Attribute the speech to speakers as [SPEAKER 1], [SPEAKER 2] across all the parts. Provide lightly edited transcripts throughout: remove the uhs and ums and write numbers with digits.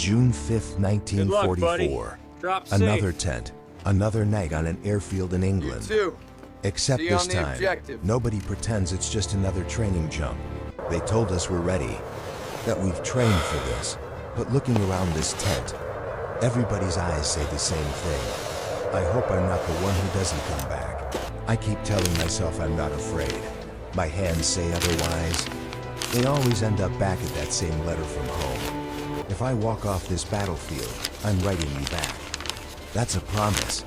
[SPEAKER 1] June 5th,
[SPEAKER 2] Good luck, buddy.
[SPEAKER 1] 1944.
[SPEAKER 2] Drop safe.
[SPEAKER 1] Another tent, another night on an airfield in England.
[SPEAKER 3] You too.
[SPEAKER 1] Except
[SPEAKER 3] See you
[SPEAKER 1] this
[SPEAKER 3] on the
[SPEAKER 1] time,
[SPEAKER 3] objective.
[SPEAKER 1] nobody pretends it's just another training jump. They told us we're ready, that we've trained for this. But looking around this tent, everybody's eyes say the same thing. I hope I'm not the one who doesn't come back. I keep telling myself I'm not afraid. My hands say otherwise. They always end up back at that same letter from home. If I walk off this battlefield, I'm writing you back. That's a promise.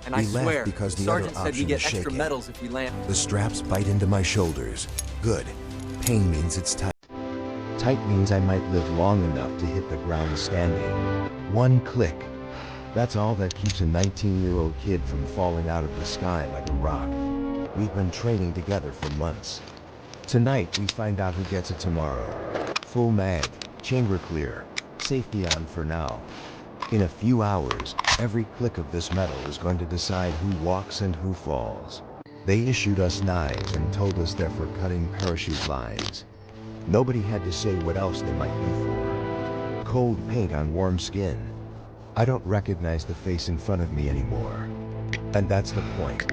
[SPEAKER 3] And
[SPEAKER 1] We
[SPEAKER 3] I
[SPEAKER 1] laugh
[SPEAKER 3] swear,
[SPEAKER 1] because
[SPEAKER 3] the
[SPEAKER 1] the other
[SPEAKER 3] sergeant said we
[SPEAKER 1] option
[SPEAKER 3] get
[SPEAKER 1] is
[SPEAKER 3] extra
[SPEAKER 1] shaking.
[SPEAKER 3] medals if we land.
[SPEAKER 1] The straps bite into my shoulders. Good. Pain means it's tight. Tight means I might live long enough to hit the ground standing. One click. That's all that keeps a 19-year-old kid from falling out of the sky like a rock. We've been training together for months. Tonight we find out who gets it tomorrow. Full mag, chamber clear, safety on for now. In a few hours, every click of this metal is going to decide who walks and who falls. They issued us knives and told us they're for cutting parachute lines. Nobody had to say what else they might be for. Cold paint on warm skin. I don't recognize the face in front of me anymore. And that's the point.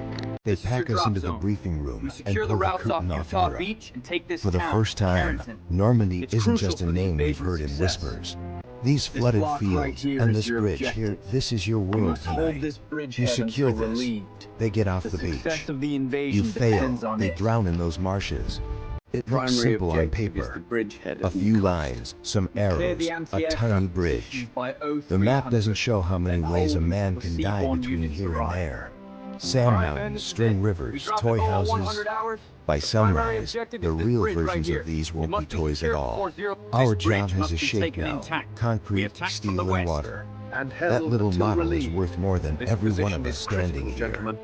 [SPEAKER 1] They
[SPEAKER 4] This is your
[SPEAKER 1] pack us
[SPEAKER 4] drop
[SPEAKER 1] into the
[SPEAKER 4] zone.
[SPEAKER 1] briefing room
[SPEAKER 4] We
[SPEAKER 1] and
[SPEAKER 4] secure
[SPEAKER 1] pull
[SPEAKER 4] the
[SPEAKER 1] the
[SPEAKER 4] routes off
[SPEAKER 1] curtain off
[SPEAKER 4] Utah
[SPEAKER 1] Europe.
[SPEAKER 4] Beach and take this
[SPEAKER 1] For the
[SPEAKER 4] town,
[SPEAKER 1] first time,
[SPEAKER 4] Harrington.
[SPEAKER 1] Normandy
[SPEAKER 4] It's
[SPEAKER 1] isn't
[SPEAKER 4] crucial
[SPEAKER 1] just a
[SPEAKER 4] for the
[SPEAKER 1] name we've
[SPEAKER 4] invasion's
[SPEAKER 1] heard in
[SPEAKER 4] success.
[SPEAKER 1] whispers. These
[SPEAKER 4] This
[SPEAKER 1] flooded
[SPEAKER 4] block right
[SPEAKER 1] fields
[SPEAKER 4] here
[SPEAKER 1] and
[SPEAKER 4] is
[SPEAKER 1] this
[SPEAKER 4] your
[SPEAKER 1] bridge here,
[SPEAKER 4] objective.
[SPEAKER 1] this is your
[SPEAKER 4] We
[SPEAKER 1] world
[SPEAKER 4] must hold
[SPEAKER 1] tonight.
[SPEAKER 4] this bridgehead
[SPEAKER 1] You secure
[SPEAKER 4] until
[SPEAKER 1] this.
[SPEAKER 4] relieved.
[SPEAKER 1] They get off
[SPEAKER 4] The
[SPEAKER 1] the beach.
[SPEAKER 4] success of the invasion
[SPEAKER 1] You fail,
[SPEAKER 4] depends on
[SPEAKER 1] they
[SPEAKER 4] it.
[SPEAKER 1] drown in those marshes. It looks
[SPEAKER 4] Primary
[SPEAKER 1] simple on
[SPEAKER 4] objective is the
[SPEAKER 1] paper.
[SPEAKER 4] bridgehead
[SPEAKER 1] A
[SPEAKER 4] of the
[SPEAKER 1] few
[SPEAKER 4] coast.
[SPEAKER 1] lines, some
[SPEAKER 4] Clear
[SPEAKER 1] arrows,
[SPEAKER 4] the
[SPEAKER 1] a
[SPEAKER 4] anti-aircraft
[SPEAKER 1] tiny
[SPEAKER 4] positions
[SPEAKER 1] bridge.
[SPEAKER 4] by
[SPEAKER 1] The map
[SPEAKER 4] 0300,
[SPEAKER 1] doesn't show how many
[SPEAKER 4] then
[SPEAKER 1] ways a
[SPEAKER 4] hold
[SPEAKER 1] man
[SPEAKER 4] until
[SPEAKER 1] can die
[SPEAKER 4] seaborne
[SPEAKER 1] between
[SPEAKER 4] units
[SPEAKER 1] here and
[SPEAKER 4] arrive.
[SPEAKER 1] there. Sand
[SPEAKER 4] All right, Ben,
[SPEAKER 1] mountains,
[SPEAKER 4] this is
[SPEAKER 1] string
[SPEAKER 4] it. We
[SPEAKER 1] rivers,
[SPEAKER 4] drop
[SPEAKER 1] toy
[SPEAKER 4] it all
[SPEAKER 1] houses.
[SPEAKER 4] 100 hours.
[SPEAKER 1] By
[SPEAKER 4] Primary
[SPEAKER 1] sunrise,
[SPEAKER 4] objective
[SPEAKER 1] the
[SPEAKER 4] is this
[SPEAKER 1] real
[SPEAKER 4] bridge right
[SPEAKER 1] versions
[SPEAKER 4] here.
[SPEAKER 1] of these
[SPEAKER 4] It
[SPEAKER 1] won't be
[SPEAKER 4] must be
[SPEAKER 1] toys at
[SPEAKER 4] secured
[SPEAKER 1] all.
[SPEAKER 4] before zero.
[SPEAKER 1] Our
[SPEAKER 4] This
[SPEAKER 1] job
[SPEAKER 4] bridge
[SPEAKER 1] has
[SPEAKER 4] must
[SPEAKER 1] a
[SPEAKER 4] be
[SPEAKER 1] shape
[SPEAKER 4] taken
[SPEAKER 1] now.
[SPEAKER 4] intact. We
[SPEAKER 1] Concrete,
[SPEAKER 4] attack from
[SPEAKER 1] steel,
[SPEAKER 4] the
[SPEAKER 1] and
[SPEAKER 4] west
[SPEAKER 1] water.
[SPEAKER 4] and
[SPEAKER 1] That
[SPEAKER 4] held
[SPEAKER 1] little
[SPEAKER 4] until
[SPEAKER 1] model is
[SPEAKER 4] relieved.
[SPEAKER 1] worth more than
[SPEAKER 4] This
[SPEAKER 1] every one
[SPEAKER 4] position
[SPEAKER 1] of us
[SPEAKER 4] is critical,
[SPEAKER 1] standing here.
[SPEAKER 4] gentlemen.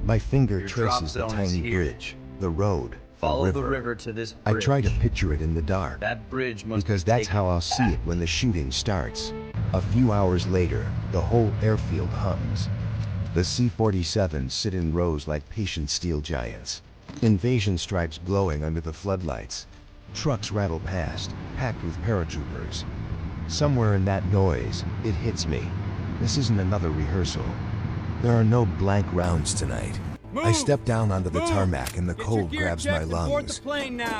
[SPEAKER 1] My finger
[SPEAKER 4] Your drop
[SPEAKER 1] traces the
[SPEAKER 4] zone is
[SPEAKER 1] tiny
[SPEAKER 4] here.
[SPEAKER 1] bridge, the road,
[SPEAKER 4] Follow
[SPEAKER 1] the
[SPEAKER 4] the river to this
[SPEAKER 1] I
[SPEAKER 4] bridge.
[SPEAKER 1] try to picture it in the dark,
[SPEAKER 4] That bridge must
[SPEAKER 1] because
[SPEAKER 4] be
[SPEAKER 1] that's
[SPEAKER 4] taken
[SPEAKER 1] how I'll see it when the shooting starts. A few hours later, the whole airfield hums. The C-47s sit in rows like patient steel giants. Invasion stripes glowing under the floodlights. Trucks rattle past, packed with paratroopers. Somewhere in that noise, it hits me. This isn't another rehearsal. There are no blank rounds tonight. I step down onto the tarmac and the cold grabs my lungs.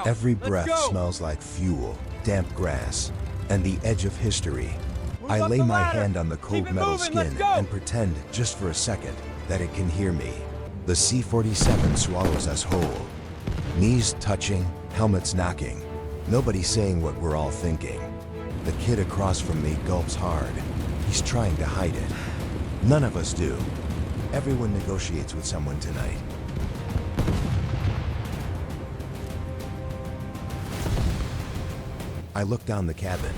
[SPEAKER 1] Every breath smells like fuel, damp grass, and the edge of history. I lay my hand on the cold metal skin and pretend, just for a second, that it can hear me. The C-47 swallows us whole. Knees touching, helmets knocking. Nobody saying what we're all thinking. The kid across from me gulps hard. He's trying to hide it. None of us do. Everyone negotiates with someone tonight. I look down the cabin.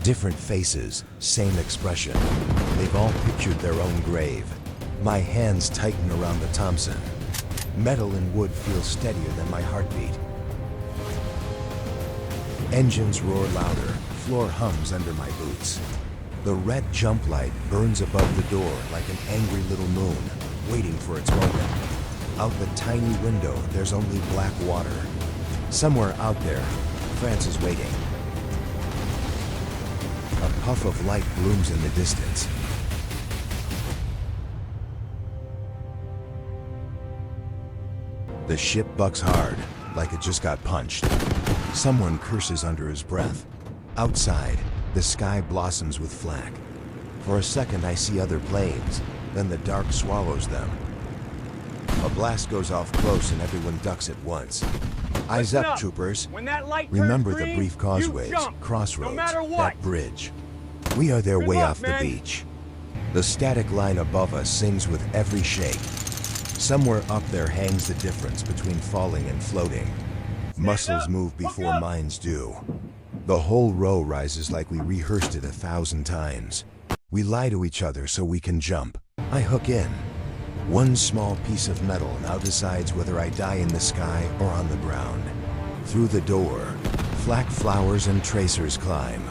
[SPEAKER 1] Different faces, same expression. They've all pictured their own grave. My hands tighten around the Thompson. Metal and wood feel steadier than my heartbeat. Engines roar louder, floor hums under my boots. The red jump light burns above the door like an angry little moon, waiting for its moment. Out the tiny window, there's only black water. Somewhere out there, France is waiting. A puff of light blooms in the distance. The ship bucks hard, like it just got punched. Someone curses under his breath. Outside, the sky blossoms with flak. For a second I see other planes, then the dark swallows them. A blast goes off close and everyone ducks at once. Eyes up, troopers.
[SPEAKER 2] When that light turns
[SPEAKER 1] Remember the
[SPEAKER 2] green,
[SPEAKER 1] brief
[SPEAKER 2] you
[SPEAKER 1] causeways,
[SPEAKER 2] jump,
[SPEAKER 1] crossroads,
[SPEAKER 2] no matter what.
[SPEAKER 1] that bridge. We are their
[SPEAKER 2] Good
[SPEAKER 1] way
[SPEAKER 2] luck,
[SPEAKER 1] off
[SPEAKER 2] man.
[SPEAKER 1] the beach. The static line above us sings with every shake. Somewhere up there hangs the difference between falling and floating. Muscles
[SPEAKER 2] up,
[SPEAKER 1] move
[SPEAKER 2] hook
[SPEAKER 1] before
[SPEAKER 2] up.
[SPEAKER 1] minds do. The whole row rises like we rehearsed it 1,000 times. We lie to each other so we can jump. I hook in. One small piece of metal now decides whether I die in the sky or on the ground. Through the door, flak flowers and tracers climb.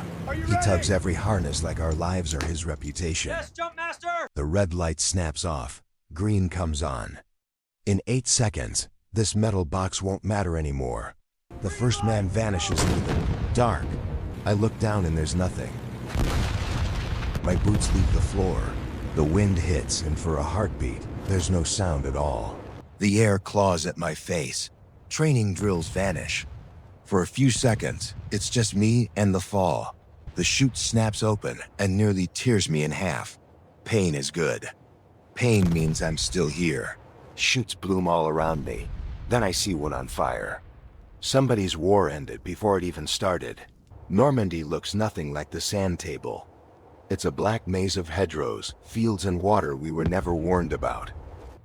[SPEAKER 1] He tugs every harness like our lives are his reputation.
[SPEAKER 2] Yes, jump master!
[SPEAKER 1] The red light snaps off. Green comes on. In 8 seconds, this metal box won't matter anymore. The first man vanishes into the dark. I look down and there's nothing. My boots leave the floor. The wind hits, and for a heartbeat, there's no sound at all. The air claws at my face. Training drills vanish. For a few seconds, it's just me and the fall. The chute snaps open and nearly tears me in half. Pain is good. Pain means I'm still here. Chutes bloom all around me. Then I see one on fire. Somebody's war ended before it even started. Normandy looks nothing like the sand table. It's a black maze of hedgerows, fields, and water we were never warned about.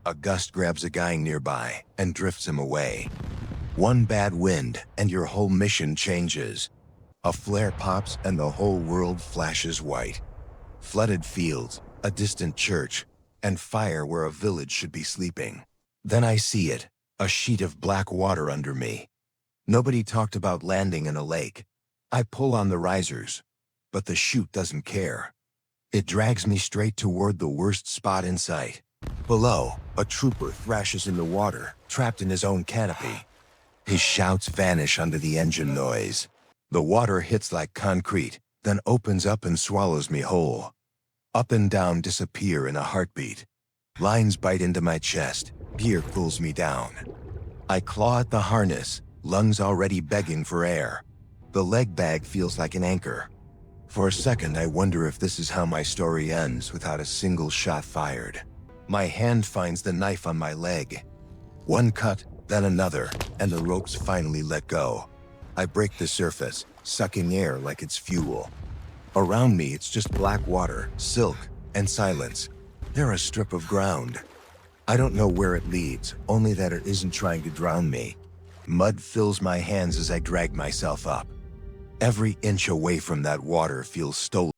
[SPEAKER 1] A gust grabs a guy nearby and drifts him away. One bad wind and your whole mission changes. A flare pops and the whole world flashes white. Flooded fields, a distant church, and fire where a village should be sleeping. Then I see it, a sheet of black water under me. Nobody talked about landing in a lake. I pull on the risers, but the chute doesn't care. It drags me straight toward the worst spot in sight. Below, a trooper thrashes in the water, trapped in his own canopy. His shouts vanish under the engine noise. The water hits like concrete, then opens up and swallows me whole. Up and down disappear in a heartbeat. Lines bite into my chest, gear pulls me down. I claw at the harness, lungs already begging for air. The leg bag feels like an anchor. For a second, I wonder if this is how my story ends without a single shot fired. My hand finds the knife on my leg. One cut, then another, and the ropes finally let go. I break the surface, sucking air like it's fuel. Around me, it's just black water, silk, and silence. They're a strip of ground. I don't know where it leads, only that it isn't trying to drown me. Mud fills my hands as I drag myself up. Every inch away from that water feels stolen.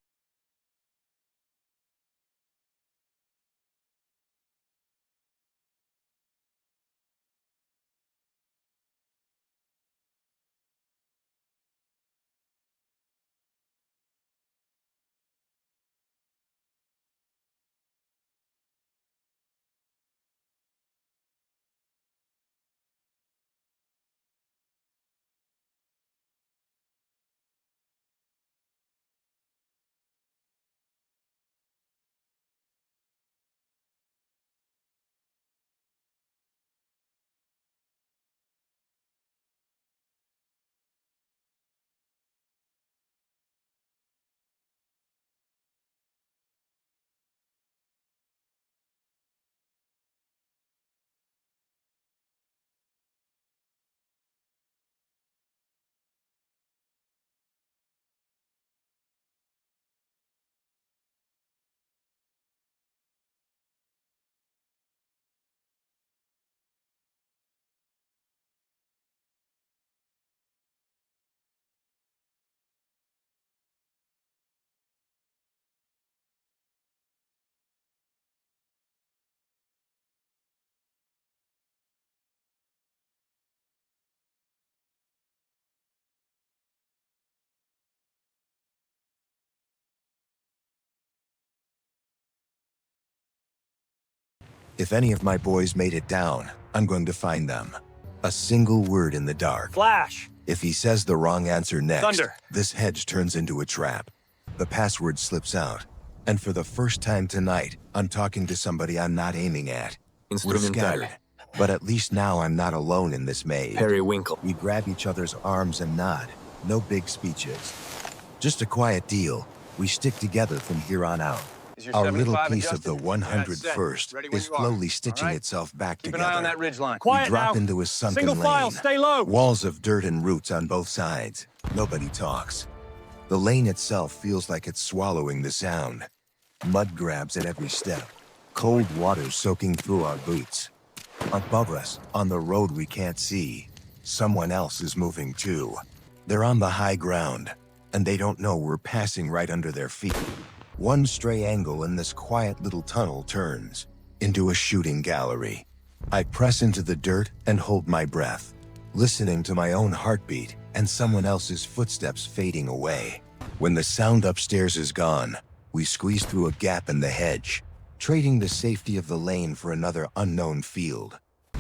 [SPEAKER 1] If any of my boys made it down, I'm going to find them. A single word in the dark.
[SPEAKER 2] Flash!
[SPEAKER 1] If he says the wrong answer next,
[SPEAKER 2] Thunder.
[SPEAKER 1] this hedge turns into a trap. The password slips out. And for the first time tonight, I'm talking to somebody I'm not aiming at. We're scattered. But at least now I'm not alone in this maze.
[SPEAKER 4] Periwinkle.
[SPEAKER 1] We grab each other's arms and nod. No big speeches. Just a quiet deal. We stick together from here on out. Our little piece of the 101st is slowly stitching itself back
[SPEAKER 2] Keep
[SPEAKER 1] together.
[SPEAKER 2] an eye on that ridge line.
[SPEAKER 1] We
[SPEAKER 2] Quiet
[SPEAKER 1] drop
[SPEAKER 2] now.
[SPEAKER 1] into a sunken
[SPEAKER 2] Single file,
[SPEAKER 1] lane.
[SPEAKER 2] stay low.
[SPEAKER 1] Walls of dirt and roots on both sides. Nobody talks. The lane itself feels like it's swallowing the sound. Mud grabs at every step. Cold water soaking through our boots. Above us, on the road we can't see, someone else is moving too. They're on the high ground, and they don't know we're passing right under their feet. One stray angle in this quiet little tunnel turns into a shooting gallery. I press into the dirt and hold my breath, listening to my own heartbeat and someone else's footsteps fading away. When the sound upstairs is gone, we squeeze through a gap in the hedge, trading the safety of the lane for another unknown field.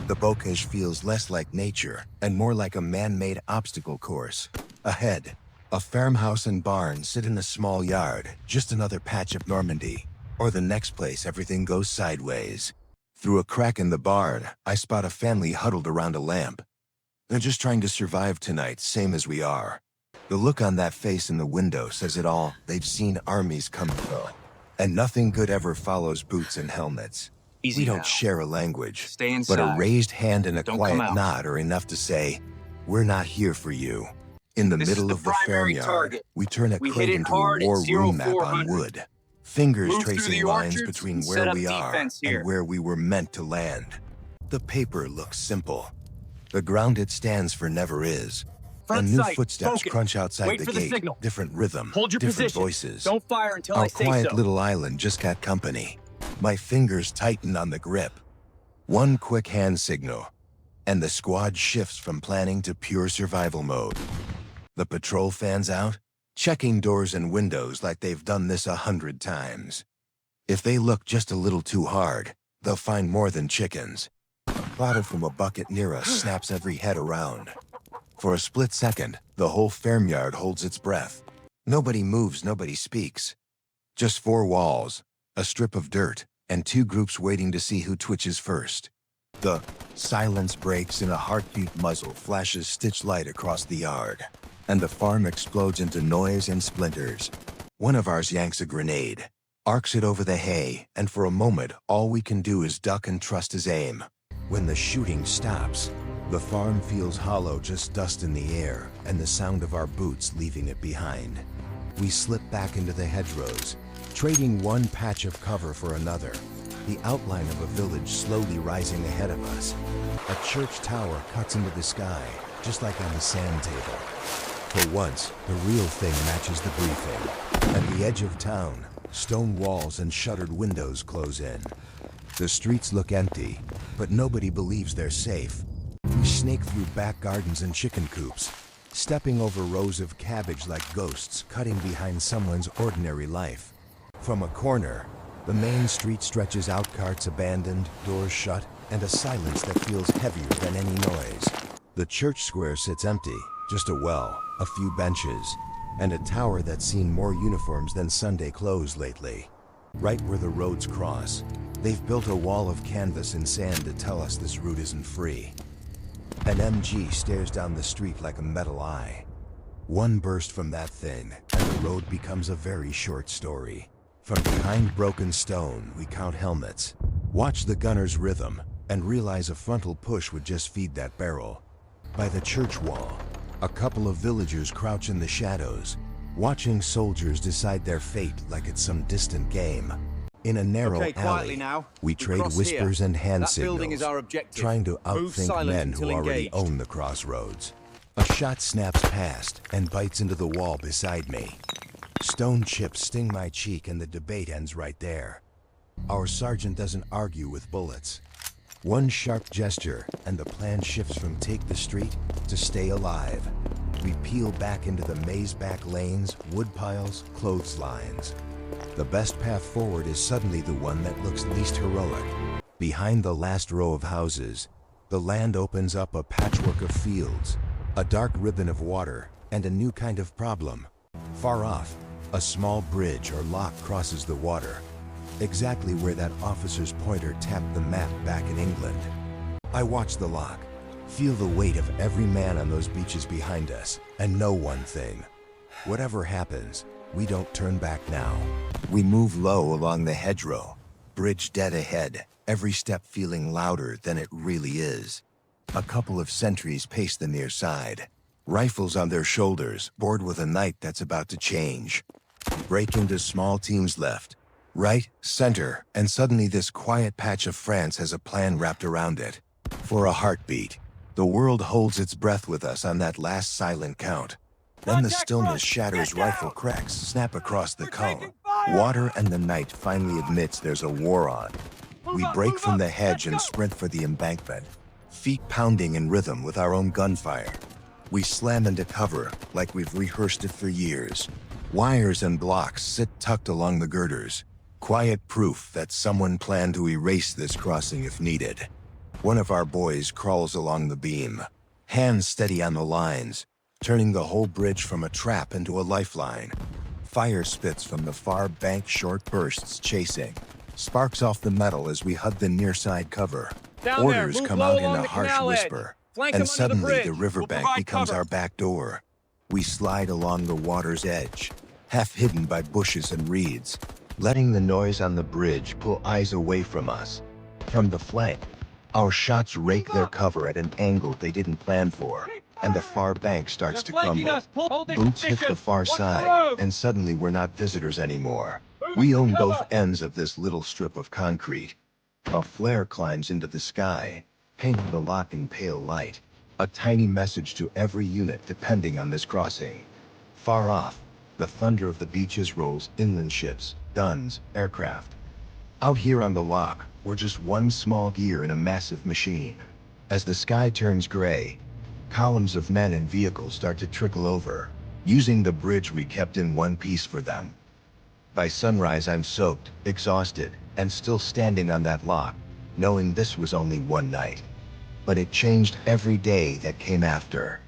[SPEAKER 1] The bocage feels less like nature and more like a man-made obstacle course. Ahead, A farmhouse and barn sit in a small yard, just another patch of Normandy. Or the next place everything goes sideways. Through a crack in the barn, I spot a family huddled around a lamp. They're just trying to survive tonight, same as we are. The look on that face in the window says it all. They've seen armies come and go. And nothing good ever follows boots and helmets.
[SPEAKER 4] Easy
[SPEAKER 1] We don't
[SPEAKER 4] now.
[SPEAKER 1] share a language,
[SPEAKER 4] Stay
[SPEAKER 1] but a
[SPEAKER 4] inside.
[SPEAKER 1] raised hand and a
[SPEAKER 4] Don't
[SPEAKER 1] quiet
[SPEAKER 4] come out.
[SPEAKER 1] nod are enough to say, "We're not here for you." In the
[SPEAKER 4] This is
[SPEAKER 1] middle
[SPEAKER 4] the
[SPEAKER 1] of the
[SPEAKER 4] primary
[SPEAKER 1] farmyard,
[SPEAKER 4] target.
[SPEAKER 1] we turn a
[SPEAKER 4] We
[SPEAKER 1] crate
[SPEAKER 4] hit it
[SPEAKER 1] into
[SPEAKER 4] hard
[SPEAKER 1] a
[SPEAKER 4] at
[SPEAKER 1] war room map on
[SPEAKER 4] 0400.
[SPEAKER 1] wood. Fingers
[SPEAKER 4] Move through
[SPEAKER 1] tracing
[SPEAKER 4] the
[SPEAKER 1] lines
[SPEAKER 4] orchards
[SPEAKER 1] between
[SPEAKER 4] and
[SPEAKER 1] where
[SPEAKER 4] set up
[SPEAKER 1] we are
[SPEAKER 4] defense here.
[SPEAKER 1] and where we were meant to land. The paper looks simple. The ground it stands for never is.
[SPEAKER 2] Front
[SPEAKER 1] And new
[SPEAKER 2] sight,
[SPEAKER 1] footsteps
[SPEAKER 2] focus.
[SPEAKER 1] crunch outside
[SPEAKER 2] Wait
[SPEAKER 1] the
[SPEAKER 2] for the
[SPEAKER 1] gate.
[SPEAKER 2] signal.
[SPEAKER 1] Different rhythm,
[SPEAKER 2] Hold your
[SPEAKER 1] different
[SPEAKER 2] position.
[SPEAKER 1] voices.
[SPEAKER 2] Don't fire until I
[SPEAKER 1] Our
[SPEAKER 2] say
[SPEAKER 1] quiet
[SPEAKER 2] so.
[SPEAKER 1] little island just got company. My fingers tighten on the grip. One quick hand signal, and the squad shifts from planning to pure survival mode. The patrol fans out, checking doors and windows like they've done this 100 times. If they look just a little too hard, they'll find more than chickens. A bottle from a bucket near us snaps every head around. For a split second, the whole farmyard holds its breath. Nobody moves, nobody speaks. Just four walls, a strip of dirt, and two groups waiting to see who twitches first. The silence breaks and a heartbeat muzzle flashes stitch light across the yard, and the farm explodes into noise and splinters. One of ours yanks a grenade, arcs it over the hay, and for a moment, all we can do is duck and trust his aim. When the shooting stops, the farm feels hollow, just dust in the air, and the sound of our boots leaving it behind. We slip back into the hedgerows, trading one patch of cover for another, the outline of a village slowly rising ahead of us. A church tower cuts into the sky, just like on the sand table. For once, the real thing matches the briefing. At the edge of town, stone walls and shuttered windows close in. The streets look empty, but nobody believes they're safe. We snake through back gardens and chicken coops, stepping over rows of cabbage like ghosts cutting behind someone's ordinary life. From a corner, the main street stretches out, carts abandoned, doors shut, and a silence that feels heavier than any noise. The church square sits empty, just a well, a few benches, and a tower that's seen more uniforms than Sunday clothes lately. Right where the roads cross, they've built a wall of canvas and sand to tell us this route isn't free. An MG stares down the street like a metal eye. One burst from that thing, and the road becomes a very short story. From behind broken stone, we count helmets, watch the gunner's rhythm, and realize a frontal push would just feed that barrel. By the church wall, a couple of villagers crouch in the shadows, watching soldiers decide their fate like it's some distant game. In a narrow
[SPEAKER 4] Okay, quietly
[SPEAKER 1] alley,
[SPEAKER 4] now.
[SPEAKER 1] we trade
[SPEAKER 4] cross
[SPEAKER 1] whispers
[SPEAKER 4] here.
[SPEAKER 1] and hand
[SPEAKER 4] That building is
[SPEAKER 1] signals,
[SPEAKER 4] our objective.
[SPEAKER 1] trying to
[SPEAKER 4] Move
[SPEAKER 1] outthink
[SPEAKER 4] silent
[SPEAKER 1] men
[SPEAKER 4] until
[SPEAKER 1] who already
[SPEAKER 4] engaged.
[SPEAKER 1] own the crossroads. A shot snaps past and bites into the wall beside me. Stone chips sting my cheek and the debate ends right there. Our sergeant doesn't argue with bullets. One sharp gesture and the plan shifts from take the street to stay alive. We peel back into the maze-back lanes, wood piles, clotheslines. The best path forward is suddenly the one that looks least heroic. Behind the last row of houses, the land opens up a patchwork of fields, a dark ribbon of water, and a new kind of problem. Far off, a small bridge or lock crosses the water, exactly where that officer's pointer tapped the map back in England. I watch the lock, feel the weight of every man on those beaches behind us, and know one thing. Whatever happens, we don't turn back now. We move low along the hedgerow, bridge dead ahead, every step feeling louder than it really is. A couple of sentries pace the near side, rifles on their shoulders, bored with a night that's about to change. Break into small teams left, right, center, and suddenly this quiet patch of France has a plan wrapped around it. For a heartbeat, the world holds its breath with us on that last silent count. Then the stillness shatters, rifle cracks snap across the cone. Water and the night finally admits there's a war on. We break from the hedge and sprint for the embankment, feet pounding in rhythm with our own gunfire. We slam into cover like we've rehearsed it for years. Wires and blocks sit tucked along the girders, quiet proof that someone planned to erase this crossing if needed. One of our boys crawls along the beam, hands steady on the lines,
[SPEAKER 3] turning the whole bridge from a trap into a lifeline. Fire spits from the far bank, short bursts chasing. Sparks off the metal as we hug the near side cover.
[SPEAKER 2] Down there,
[SPEAKER 3] Orders
[SPEAKER 2] move
[SPEAKER 3] come
[SPEAKER 2] low
[SPEAKER 3] out in
[SPEAKER 2] along
[SPEAKER 3] a
[SPEAKER 2] the
[SPEAKER 3] harsh
[SPEAKER 2] canal edge.
[SPEAKER 3] whisper.
[SPEAKER 2] Flank
[SPEAKER 3] And
[SPEAKER 2] them under the
[SPEAKER 3] suddenly
[SPEAKER 2] bridge.
[SPEAKER 3] the
[SPEAKER 2] We'll
[SPEAKER 3] riverbank
[SPEAKER 2] provide
[SPEAKER 3] becomes
[SPEAKER 2] cover.
[SPEAKER 3] our back door. We slide along the water's edge, half hidden by bushes and reeds, letting the noise on the bridge pull eyes away from us. From the flank, our shots rake their cover at an angle they didn't plan for, and the far bank starts to crumble. Boots hit the far side, and suddenly we're not visitors anymore. We own both ends of this little strip of concrete. A flare climbs into the sky, painting the lock in pale light. A tiny message to every unit depending on this crossing. Far off, the thunder of the beaches rolls inland ships, guns, aircraft. Out here on the lock, we're just one small gear in a massive machine. As the sky turns gray, columns of men and vehicles start to trickle over, using the bridge we kept in one piece for them. By sunrise, I'm soaked, exhausted, and still standing on that lock, knowing this was only one night. But it changed every day that came after.